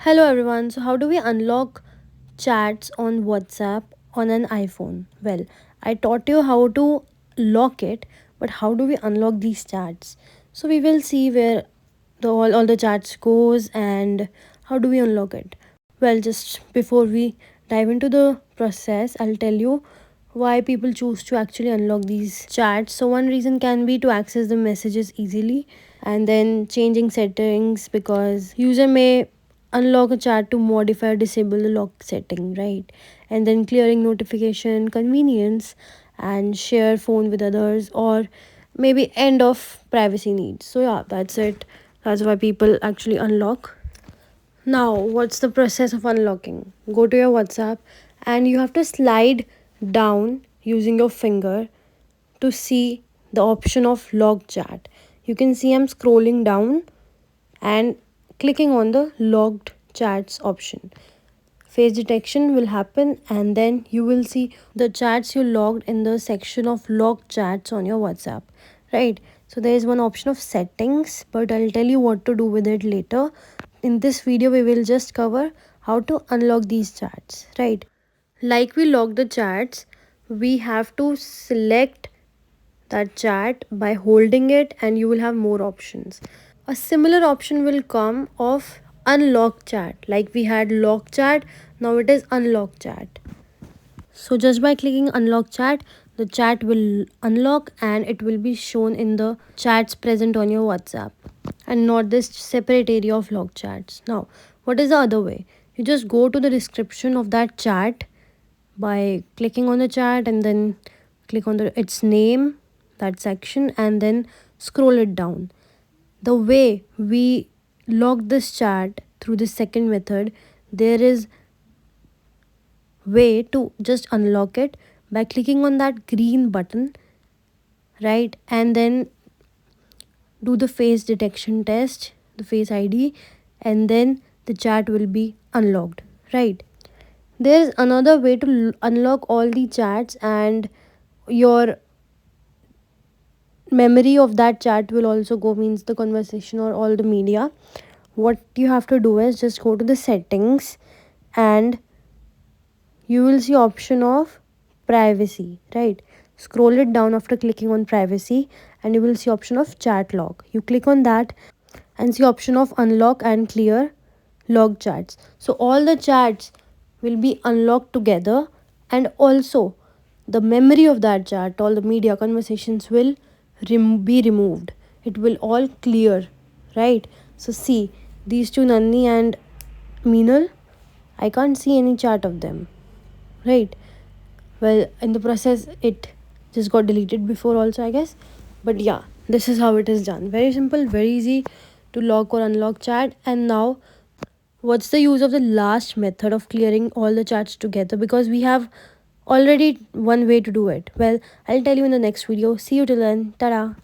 Hello everyone. So how do we unlock chats on WhatsApp on an iPhone? Well, I taught you how to lock it, but how do we unlock these chats? So we will see where all the chats goes and how do we unlock it. Well, just before we dive into the process, I'll tell you why people choose to actually unlock these chats. So one reason can be to access the messages easily, and then changing settings because user may unlock a chat to modify or disable the lock setting, right? And then clearing notification convenience and share phone with others, or maybe end of privacy needs. So yeah, that's it. That's why people actually unlock. Now, what's the process of unlocking? Go to your WhatsApp and you have to slide down using your finger to see the option of lock chat. You can see I'm scrolling down and clicking on the logged chats option. Face detection will happen and then you will see the chats you logged in the section of logged chats on your WhatsApp, right? So there is one option of settings, but I'll tell you what to do with it later. In this video we will just cover how to unlock these chats, right? Like we lock the chats, we have to select that chat by holding it and you will have more options. A similar option will come of unlock chat. Like we had lock chat, now it is unlock chat. So just by clicking unlock chat, the chat will unlock and it will be shown in the chats present on your WhatsApp and not this separate area of lock chats. Now, what is the other way? You just go to the description of that chat by clicking on the chat and then click on its name, that section, and then scroll it down. The way we lock this chat through the second method, there is way to just unlock it by clicking on that green button, right? And then do the face detection test, the face ID, and then the chat will be unlocked, right? There's another way to unlock all the chats, and your memory of that chat will also go, means the conversation or all the media. What you have to do is just go to the settings and you will see option of privacy, right? Scroll it down after clicking on privacy and you will see option of chat log. You click on that and see option of unlock and clear log chats. So all the chats will be unlocked together, and also the memory of that chat, all the media conversations will be removed. It will all clear, right? So see, these two, Nandini and Meenal, I can't see any chat of them, right? Well, in the process it just got deleted before also, I guess. But yeah, this is how it is done. Very simple, very easy to lock or unlock chat. And now, what's the use of the last method of clearing all the chats together, because we have already one way to do it? Well, I'll tell you in the next video. See you till then. Ta-da.